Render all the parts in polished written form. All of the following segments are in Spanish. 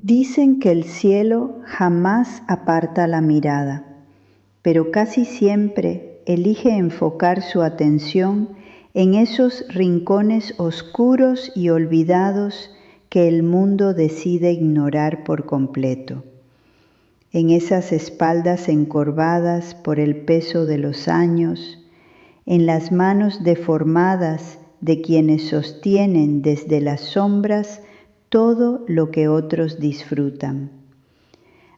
Dicen que el cielo jamás aparta la mirada, pero casi siempre elige enfocar su atención en esos rincones oscuros y olvidados que el mundo decide ignorar por completo. En esas espaldas encorvadas por el peso de los años, en las manos deformadas de quienes sostienen desde las sombras todo lo que otros disfrutan.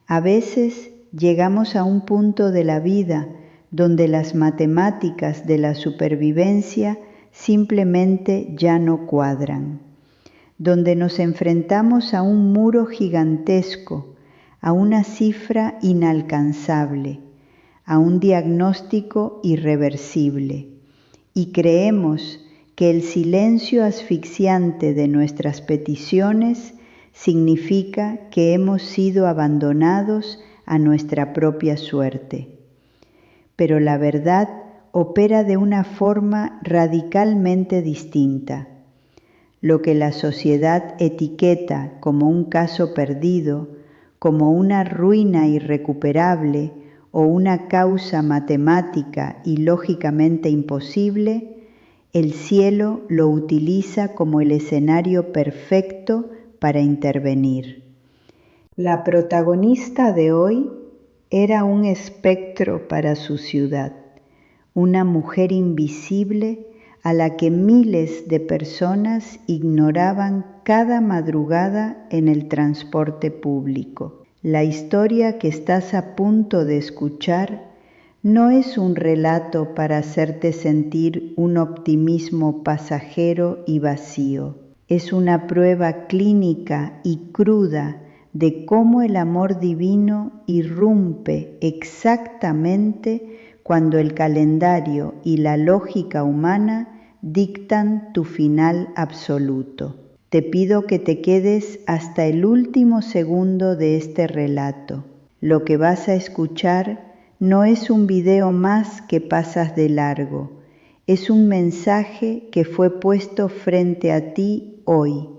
A veces llegamos a un punto de la vida donde las matemáticas de la supervivencia simplemente ya no cuadran, donde nos enfrentamos a un muro gigantesco, a una cifra inalcanzable, a un diagnóstico irreversible, y creemos que el silencio asfixiante de nuestras peticiones significa que hemos sido abandonados a nuestra propia suerte. Pero la verdad opera de una forma radicalmente distinta. Lo que la sociedad etiqueta como un caso perdido, como una ruina irrecuperable o una causa matemática y lógicamente imposible, el cielo lo utiliza como el escenario perfecto para intervenir. La protagonista de hoy era un espectro para su ciudad, una mujer invisible a la que miles de personas ignoraban cada madrugada en el transporte público. La historia que estás a punto de escuchar no es un relato para hacerte sentir un optimismo pasajero y vacío. Es una prueba clínica y cruda de cómo el amor divino irrumpe exactamente cuando el calendario y la lógica humana dictan tu final absoluto. Te pido que te quedes hasta el último segundo de este relato. Lo que vas a escuchar no es un video más que pasas de largo, es un mensaje que fue puesto frente a ti hoy,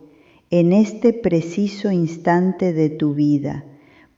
en este preciso instante de tu vida,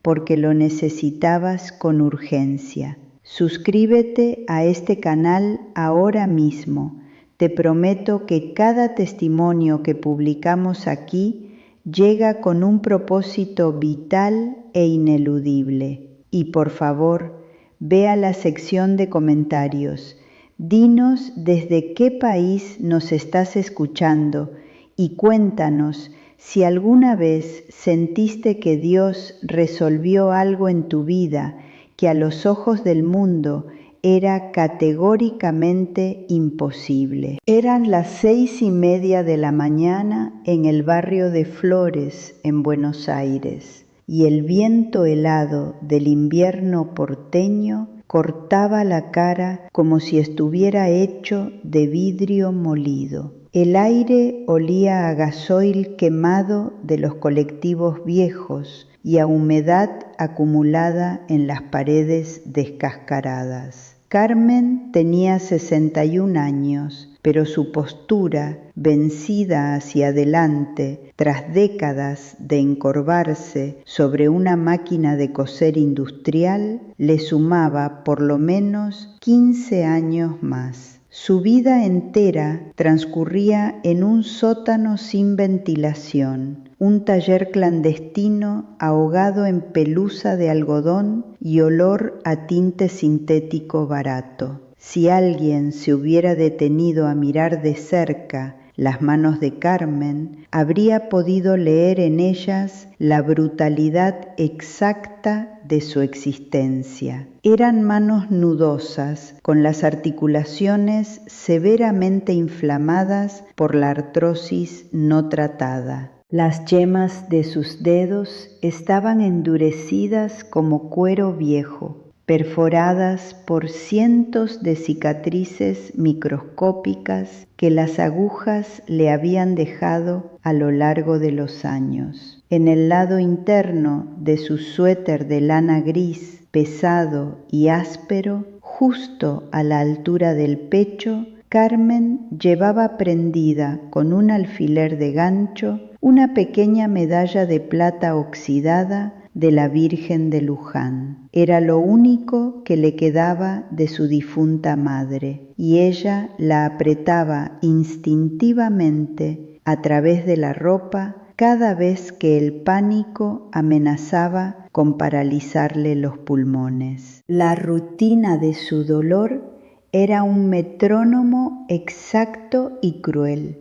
porque lo necesitabas con urgencia. Suscríbete a este canal ahora mismo. Te prometo que cada testimonio que publicamos aquí llega con un propósito vital e ineludible. Y por favor, ve a la sección de comentarios. Dinos desde qué país nos estás escuchando y cuéntanos si alguna vez sentiste que Dios resolvió algo en tu vida que a los ojos del mundo era categóricamente imposible. Eran las 6:30 de la mañana en el barrio de Flores, en Buenos Aires, y el viento helado del invierno porteño cortaba la cara como si estuviera hecho de vidrio molido. El aire olía a gasoil quemado de los colectivos viejos y a humedad acumulada en las paredes descascaradas. Carmen tenía 61 años, pero su postura, vencida hacia adelante, tras décadas de encorvarse sobre una máquina de coser industrial, le sumaba por lo menos 15 años más. Su vida entera transcurría en un sótano sin ventilación, un taller clandestino ahogado en pelusa de algodón y olor a tinte sintético barato. Si alguien se hubiera detenido a mirar de cerca las manos de Carmen, habría podido leer en ellas la brutalidad exacta de su existencia. Eran manos nudosas, con las articulaciones severamente inflamadas por la artrosis no tratada. Las yemas de sus dedos estaban endurecidas como cuero viejo, perforadas por cientos de cicatrices microscópicas que las agujas le habían dejado a lo largo de los años. En el lado interno de su suéter de lana gris, pesado y áspero, justo a la altura del pecho, Carmen llevaba prendida con un alfiler de gancho una pequeña medalla de plata oxidada de la Virgen de Luján. Era lo único que le quedaba de su difunta madre, y ella la apretaba instintivamente a través de la ropa cada vez que el pánico amenazaba con paralizarle los pulmones. La rutina de su dolor era un metrónomo exacto y cruel.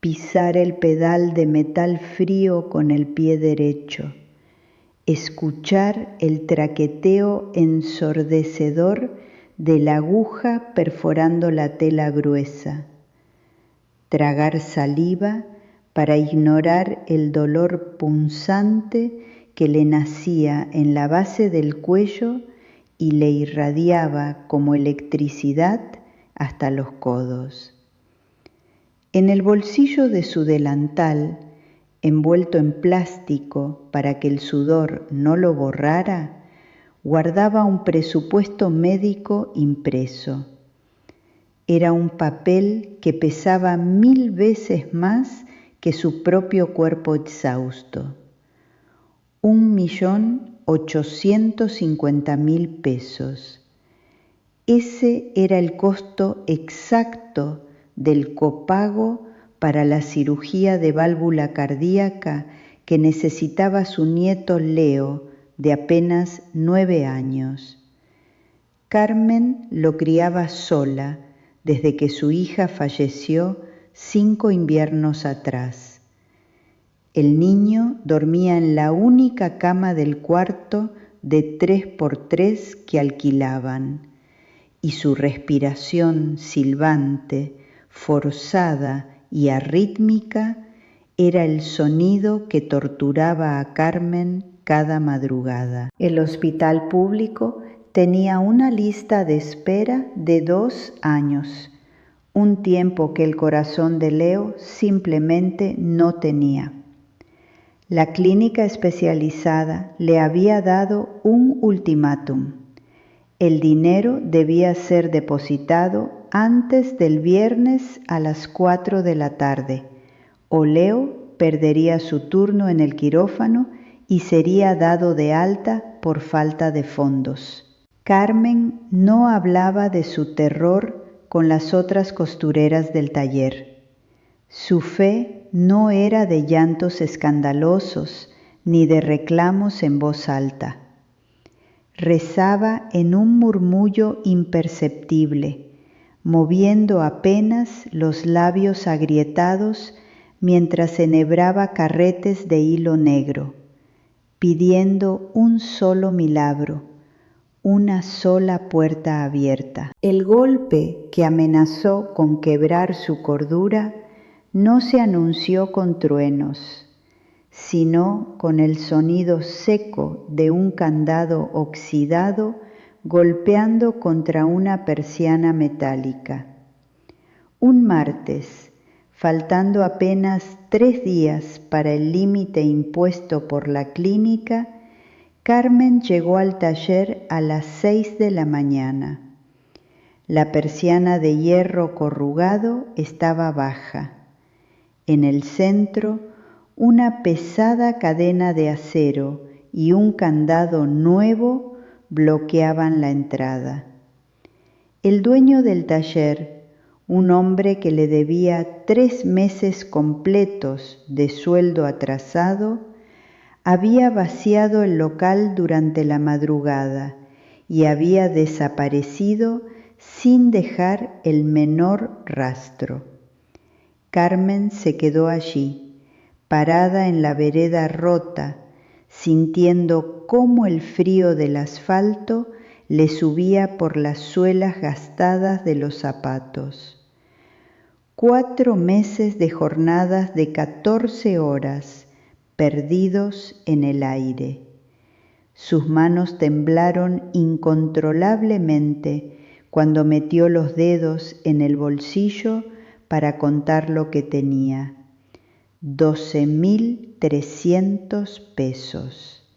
Pisar el pedal de metal frío con el pie derecho, escuchar el traqueteo ensordecedor de la aguja perforando la tela gruesa, tragar saliva para ignorar el dolor punzante que le nacía en la base del cuello y le irradiaba como electricidad hasta los codos. En el bolsillo de su delantal, envuelto en plástico para que el sudor no lo borrara, guardaba un presupuesto médico impreso. Era un papel que pesaba 1000 veces más que su propio cuerpo exhausto. 1.850.000 pesos. Ese era el costo exacto del copago para la cirugía de válvula cardíaca que necesitaba su nieto Leo, de apenas 9 años. Carmen lo criaba sola desde que su hija falleció 5 inviernos atrás. El niño dormía en la única cama del cuarto de 3x3 que alquilaban, y su respiración silbante, forzada y arrítmica era el sonido que torturaba a Carmen cada madrugada. El hospital público tenía una lista de espera de 2 años, un tiempo que el corazón de Leo simplemente no tenía. La clínica especializada le había dado un ultimátum. El dinero debía ser depositado antes del viernes a las 4 de la tarde, o Leo perdería su turno en el quirófano y sería dado de alta por falta de fondos. Carmen no hablaba de su terror con las otras costureras del taller. Su fe no era de llantos escandalosos ni de reclamos en voz alta. Rezaba en un murmullo imperceptible, moviendo apenas los labios agrietados mientras enhebraba carretes de hilo negro, pidiendo un solo milagro, una sola puerta abierta. El golpe que amenazó con quebrar su cordura no se anunció con truenos, sino con el sonido seco de un candado oxidado golpeando contra una persiana metálica. Un martes, faltando apenas 3 días para el límite impuesto por la clínica, Carmen llegó al taller a las 6 de la mañana. La persiana de hierro corrugado estaba baja. En el centro, una pesada cadena de acero y un candado nuevo bloqueaban la entrada. El dueño del taller, un hombre que le debía 3 meses completos de sueldo atrasado, había vaciado el local durante la madrugada y había desaparecido sin dejar el menor rastro. Carmen se quedó allí, parada en la vereda rota, sintiendo cómo el frío del asfalto le subía por las suelas gastadas de los zapatos. 4 meses de jornadas de 14 horas, perdidos en el aire. Sus manos temblaron incontrolablemente cuando metió los dedos en el bolsillo para contar lo que tenía. 12.300 pesos.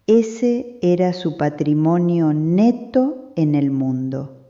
Ese era su patrimonio neto en el mundo.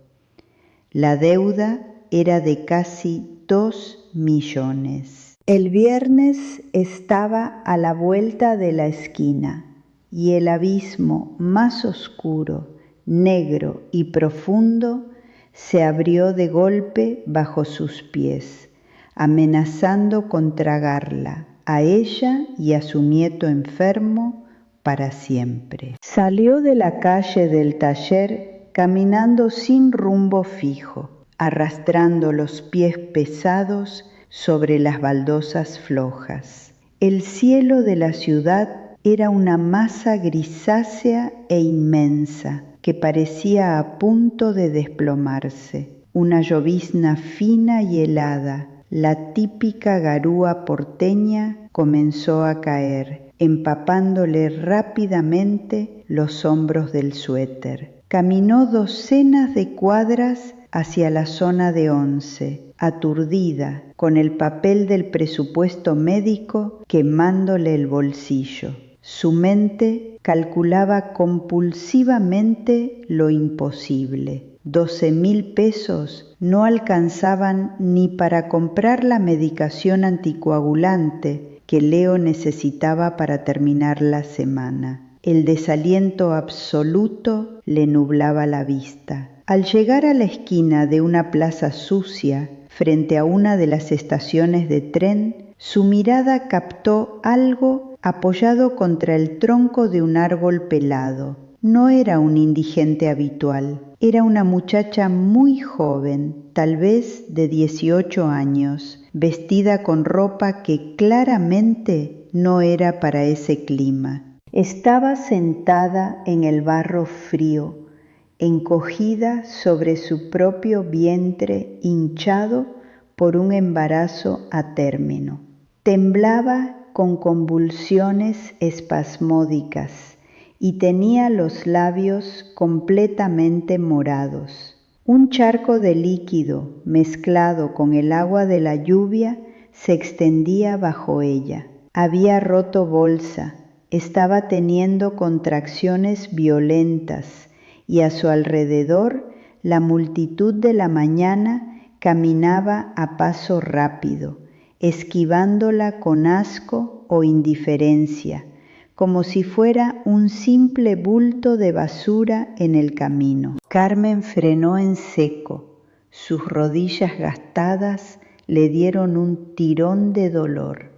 La deuda era de casi 2 millones. El viernes estaba a la vuelta de la esquina y el abismo más oscuro, negro y profundo se abrió de golpe bajo sus pies, amenazando con tragarla, a ella y a su nieto enfermo, para siempre. Salió de la calle del taller caminando sin rumbo fijo, arrastrando los pies pesados sobre las baldosas flojas. El cielo de la ciudad era una masa grisácea e inmensa que parecía a punto de desplomarse. Una llovizna fina y helada, la típica garúa porteña, comenzó a caer, empapándole rápidamente los hombros del suéter. Caminó docenas de cuadras hacia la zona de 11, aturdida, con el papel del presupuesto médico quemándole el bolsillo. Su mente calculaba compulsivamente lo imposible. 12.000 pesos no alcanzaban ni para comprar la medicación anticoagulante que Leo necesitaba para terminar la semana. El desaliento absoluto le nublaba la vista. Al llegar a la esquina de una plaza sucia, frente a una de las estaciones de tren, su mirada captó algo apoyado contra el tronco de un árbol pelado. No era un indigente habitual, era una muchacha muy joven, tal vez de 18 años, vestida con ropa que claramente no era para ese clima. Estaba sentada en el barro frío, encogida sobre su propio vientre hinchado por un embarazo a término. Temblaba con convulsiones espasmódicas y tenía los labios completamente morados. Un charco de líquido mezclado con el agua de la lluvia se extendía bajo ella. Había roto bolsa, estaba teniendo contracciones violentas y a su alrededor la multitud de la mañana caminaba a paso rápido, esquivándola con asco o indiferencia, como si fuera un simple bulto de basura en el camino. Carmen frenó en seco. Sus rodillas gastadas le dieron un tirón de dolor.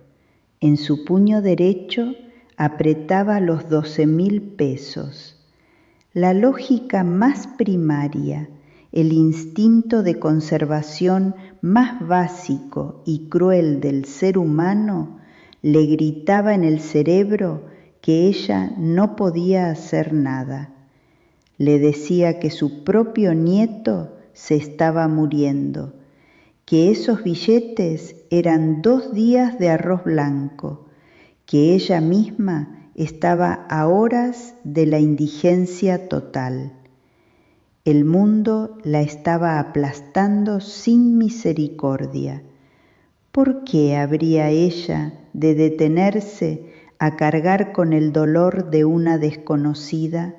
En su puño derecho apretaba los 12.000 pesos. La lógica más primaria, el instinto de conservación más básico y cruel del ser humano, le gritaba en el cerebro que ella no podía hacer nada. Le decía que su propio nieto se estaba muriendo, que esos billetes eran 2 días de arroz blanco, que ella misma estaba a horas de la indigencia total. El mundo la estaba aplastando sin misericordia. ¿Por qué habría ella de detenerse a cargar con el dolor de una desconocida?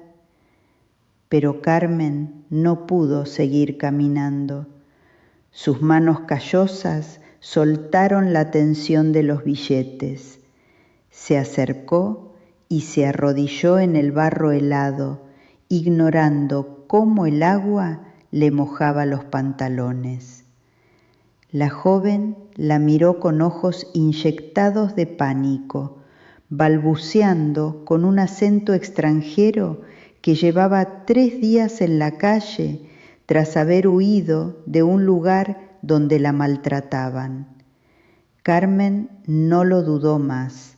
Pero Carmen no pudo seguir caminando. Sus manos callosas soltaron la tensión de los billetes. Se acercó y se arrodilló en el barro helado, ignorando cómo el agua le mojaba los pantalones. La joven la miró con ojos inyectados de pánico, balbuceando con un acento extranjero que llevaba 3 días en la calle tras haber huido de un lugar donde la maltrataban. Carmen no lo dudó más.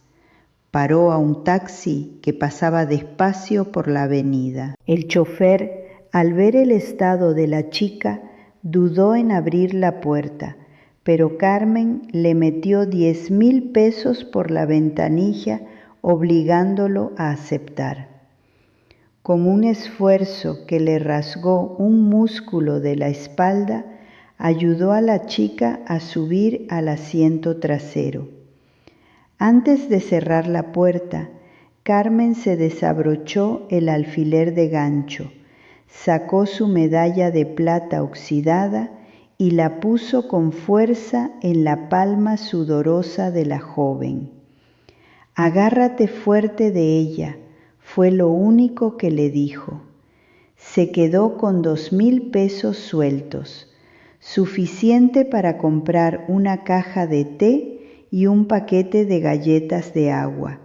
Paró a un taxi que pasaba despacio por la avenida. El chofer, al ver el estado de la chica, dudó en abrir la puerta, pero Carmen le metió 10.000 pesos por la ventanilla, obligándolo a aceptar. Con un esfuerzo que le rasgó un músculo de la espalda, ayudó a la chica a subir al asiento trasero. Antes de cerrar la puerta, Carmen se desabrochó el alfiler de gancho, sacó su medalla de plata oxidada y la puso con fuerza en la palma sudorosa de la joven. «Agárrate fuerte de ella», fue lo único que le dijo. Se quedó con 2,000 pesos sueltos, suficiente para comprar una caja de té y un paquete de galletas de agua.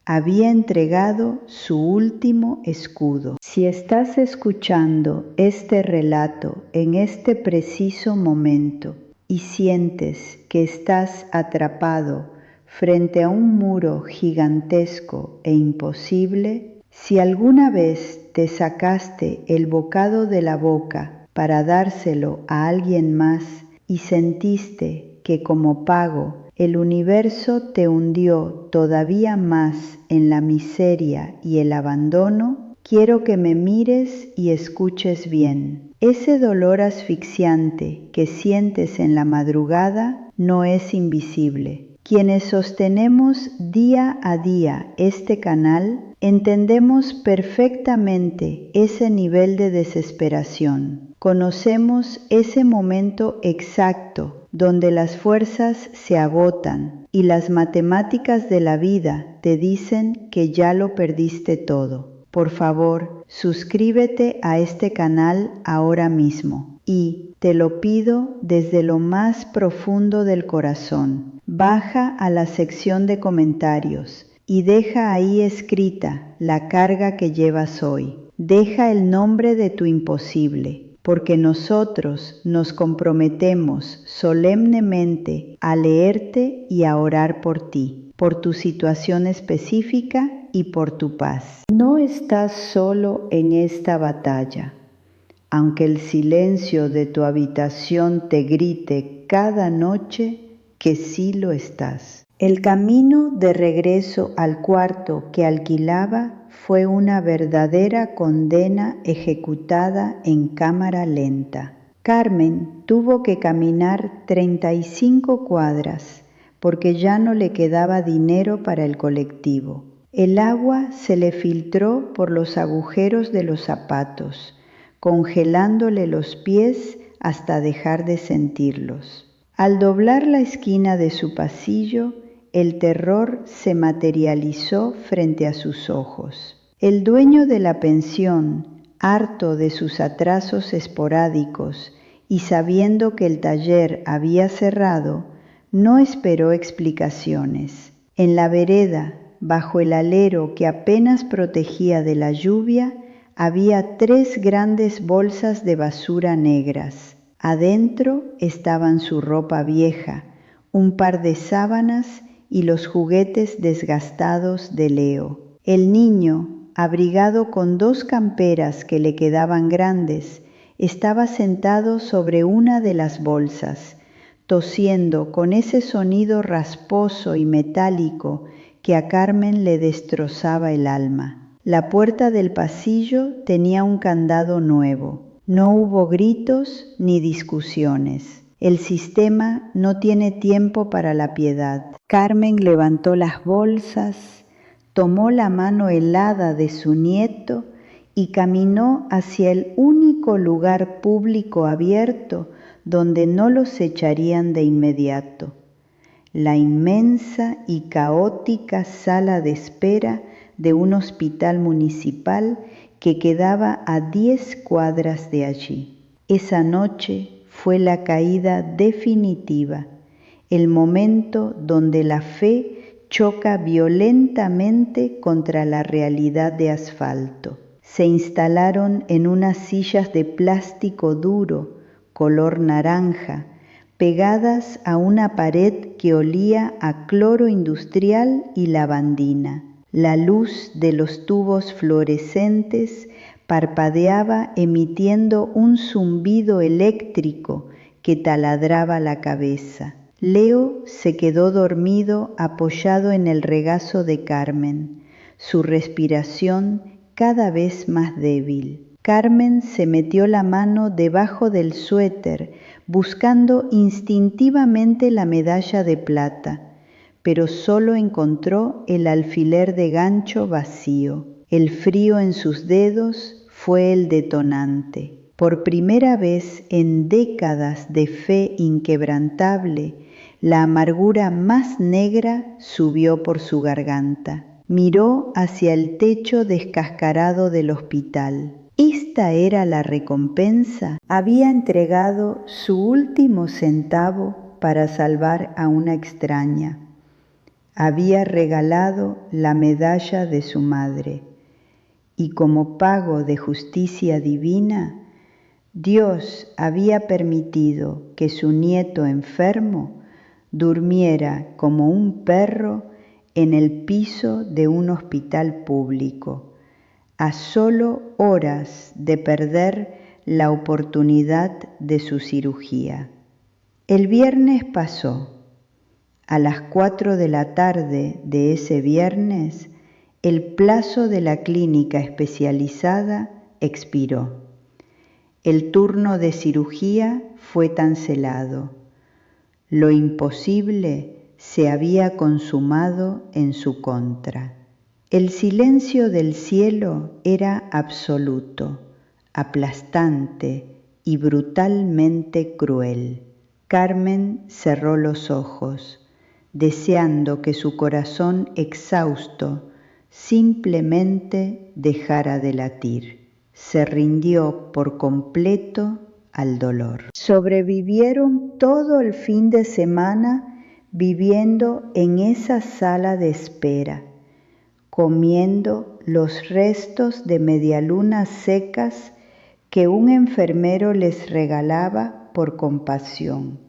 Había entregado su último escudo. Si estás escuchando este relato en este preciso momento y sientes que estás atrapado frente a un muro gigantesco e imposible, si alguna vez te sacaste el bocado de la boca para dárselo a alguien más y sentiste que como pago el universo te hundió todavía más en la miseria y el abandono, quiero que me mires y escuches bien. Ese dolor asfixiante que sientes en la madrugada no es invisible. Quienes sostenemos día a día este canal, entendemos perfectamente ese nivel de desesperación. Conocemos ese momento exacto donde las fuerzas se agotan y las matemáticas de la vida te dicen que ya lo perdiste todo. Por favor, suscríbete a este canal ahora mismo y te lo pido desde lo más profundo del corazón. Baja a la sección de comentarios y deja ahí escrita la carga que llevas hoy. Deja el nombre de tu imposible, porque nosotros nos comprometemos solemnemente a leerte y a orar por ti, por tu situación específica y por tu paz. No estás solo en esta batalla. Aunque el silencio de tu habitación te grite cada noche que sí lo estás. El camino de regreso al cuarto que alquilaba fue una verdadera condena ejecutada en cámara lenta. Carmen tuvo que caminar 35 cuadras porque ya no le quedaba dinero para el colectivo. El agua se le filtró por los agujeros de los zapatos, congelándole los pies hasta dejar de sentirlos. Al doblar la esquina de su pasillo, el terror se materializó frente a sus ojos. El dueño de la pensión, harto de sus atrasos esporádicos y sabiendo que el taller había cerrado, no esperó explicaciones. En la vereda, bajo el alero que apenas protegía de la lluvia, había 3 grandes bolsas de basura negras. Adentro estaban su ropa vieja, un par de sábanas y los juguetes desgastados de Leo. El niño, abrigado con 2 camperas que le quedaban grandes, estaba sentado sobre una de las bolsas, tosiendo con ese sonido rasposo y metálico que a Carmen le destrozaba el alma. La puerta del pasillo tenía un candado nuevo. No hubo gritos ni discusiones. El sistema no tiene tiempo para la piedad. Carmen levantó las bolsas, tomó la mano helada de su nieto y caminó hacia el único lugar público abierto donde no los echarían de inmediato. La inmensa y caótica sala de espera de un hospital municipal que quedaba a 10 cuadras de allí. Esa noche fue la caída definitiva, el momento donde la fe choca violentamente contra la realidad de asfalto. Se instalaron en unas sillas de plástico duro, color naranja, pegadas a una pared que olía a cloro industrial y lavandina. La luz de los tubos fluorescentes parpadeaba emitiendo un zumbido eléctrico que taladraba la cabeza. Leo se quedó dormido apoyado en el regazo de Carmen, su respiración cada vez más débil. Carmen se metió la mano debajo del suéter buscando instintivamente la medalla de plata, pero solo encontró el alfiler de gancho vacío. El frío en sus dedos fue el detonante. Por primera vez en décadas de fe inquebrantable, la amargura más negra subió por su garganta. Miró hacia el techo descascarado del hospital. ¿Esta era la recompensa? Había entregado su último centavo para salvar a una extraña. Había regalado la medalla de su madre. Y como pago de justicia divina, Dios había permitido que su nieto enfermo durmiera como un perro en el piso de un hospital público, a solo horas de perder la oportunidad de su cirugía. El viernes pasó. A las 4 de la tarde de ese viernes, el plazo de la clínica especializada expiró. El turno de cirugía fue cancelado. Lo imposible se había consumado en su contra. El silencio del cielo era absoluto, aplastante y brutalmente cruel. Carmen cerró los ojos, deseando que su corazón exhausto simplemente dejara de latir. Se rindió por completo al dolor. Sobrevivieron todo el fin de semana viviendo en esa sala de espera, comiendo los restos de medialunas secas que un enfermero les regalaba por compasión.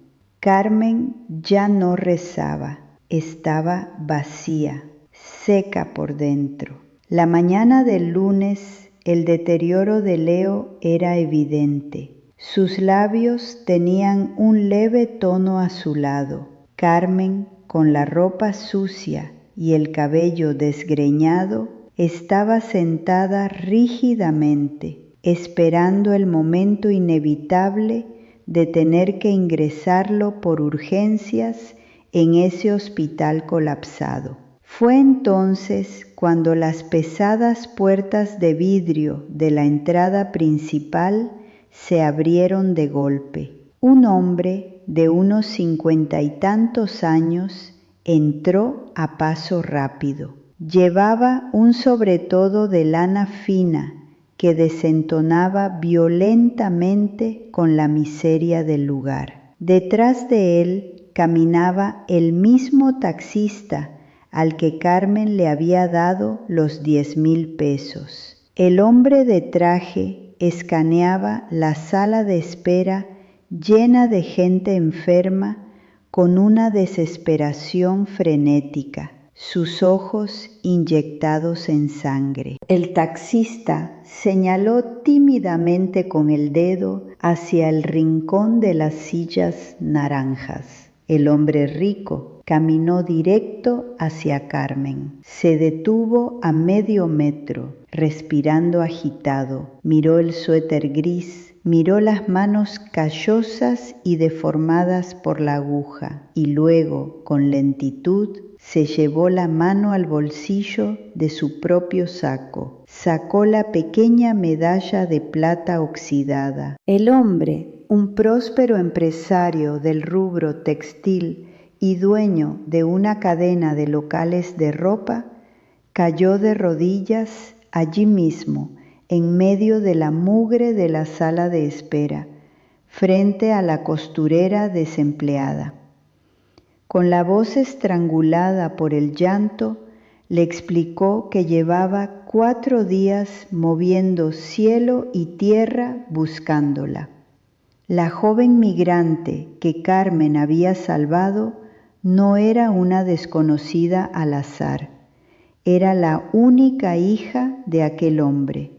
Carmen ya no rezaba, estaba vacía, seca por dentro. La mañana del lunes el deterioro de Leo era evidente. Sus labios tenían un leve tono azulado. Carmen, con la ropa sucia y el cabello desgreñado, estaba sentada rígidamente, esperando el momento inevitable de tener que ingresarlo por urgencias en ese hospital colapsado. Fue entonces cuando las pesadas puertas de vidrio de la entrada principal se abrieron de golpe. Un hombre de unos 50 y tantos años entró a paso rápido. Llevaba un sobretodo de lana fina que desentonaba violentamente con la miseria del lugar. Detrás de él caminaba el mismo taxista al que Carmen le había dado los 10,000 pesos. El hombre de traje escaneaba la sala de espera llena de gente enferma con una desesperación frenética, sus ojos inyectados en sangre. El taxista señaló tímidamente con el dedo hacia el rincón de las sillas naranjas. El hombre rico caminó directo hacia Carmen. Se detuvo a medio metro, respirando agitado. Miró el suéter gris, miró las manos callosas y deformadas por la aguja, y luego, con lentitud, se llevó la mano al bolsillo de su propio saco. Sacó la pequeña medalla de plata oxidada. El hombre, un próspero empresario del rubro textil y dueño de una cadena de locales de ropa, cayó de rodillas allí mismo, en medio de la mugre de la sala de espera, frente a la costurera desempleada. Con la voz estrangulada por el llanto, le explicó que llevaba 4 días moviendo cielo y tierra buscándola. La joven migrante que Carmen había salvado no era una desconocida al azar, era la única hija de aquel hombre.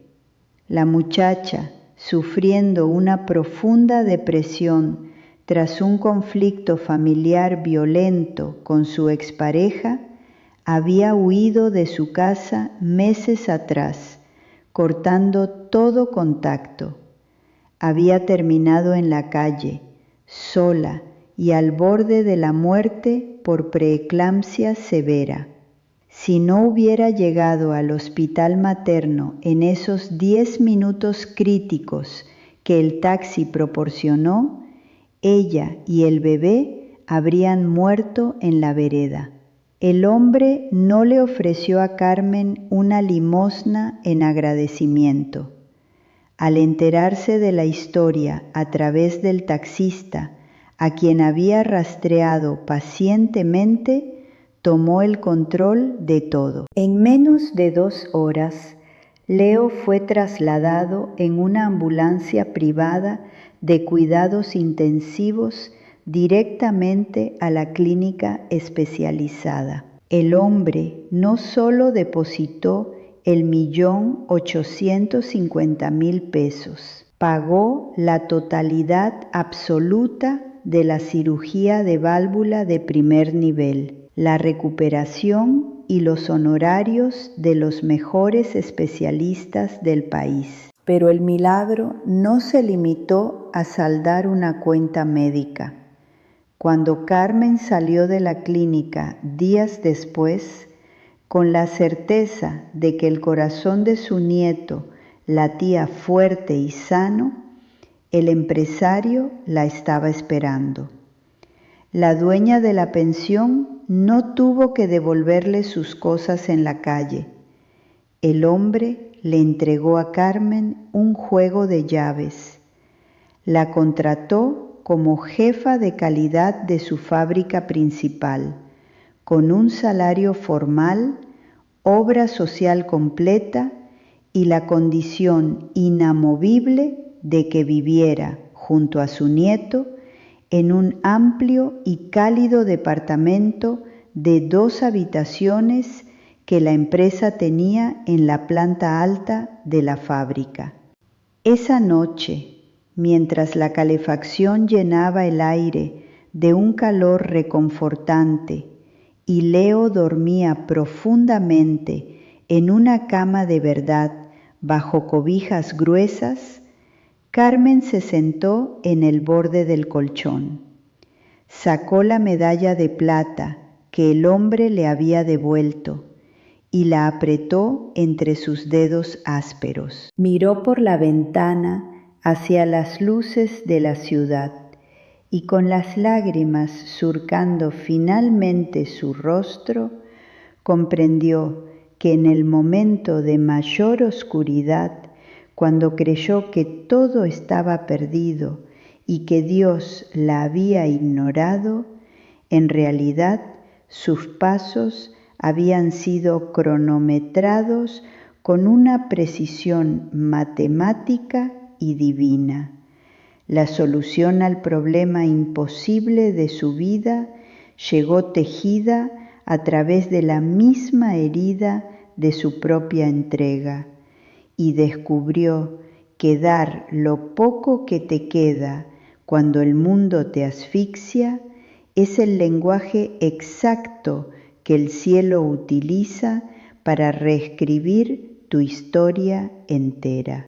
La muchacha, sufriendo una profunda depresión tras un conflicto familiar violento con su expareja, había huido de su casa meses atrás, cortando todo contacto. Había terminado en la calle, sola y al borde de la muerte por preeclampsia severa. Si no hubiera llegado al hospital materno en esos 10 minutos críticos que el taxi proporcionó, ella y el bebé habrían muerto en la vereda. El hombre no le ofreció a Carmen una limosna en agradecimiento. Al enterarse de la historia a través del taxista, a quien había rastreado pacientemente, tomó el control de todo. En menos de 2 horas, Leo fue trasladado en una ambulancia privada de cuidados intensivos directamente a la clínica especializada. El hombre no solo depositó el 1.850.000 pesos, pagó la totalidad absoluta de la cirugía de válvula de primer nivel, la recuperación y los honorarios de los mejores especialistas del país. Pero el milagro no se limitó a saldar una cuenta médica. Cuando Carmen salió de la clínica días después, con la certeza de que el corazón de su nieto latía fuerte y sano, el empresario la estaba esperando. La dueña de la pensión no tuvo que devolverle sus cosas en la calle. El hombre le entregó a Carmen un juego de llaves. La contrató como jefa de calidad de su fábrica principal, con un salario formal, obra social completa y la condición inamovible de que viviera junto a su nieto en un amplio y cálido departamento de 2 habitaciones que la empresa tenía en la planta alta de la fábrica. Esa noche, mientras la calefacción llenaba el aire de un calor reconfortante y Leo dormía profundamente en una cama de verdad bajo cobijas gruesas, Carmen se sentó en el borde del colchón. Sacó la medalla de plata que el hombre le había devuelto y la apretó entre sus dedos ásperos. Miró por la ventana hacia las luces de la ciudad y con las lágrimas surcando finalmente su rostro, comprendió que en el momento de mayor oscuridad, cuando creyó que todo estaba perdido y que Dios la había ignorado, en realidad sus pasos habían sido cronometrados con una precisión matemática y divina. La solución al problema imposible de su vida llegó tejida a través de la misma herida de su propia entrega, y descubrió que dar lo poco que te queda cuando el mundo te asfixia es el lenguaje exacto que el cielo utiliza para reescribir tu historia entera.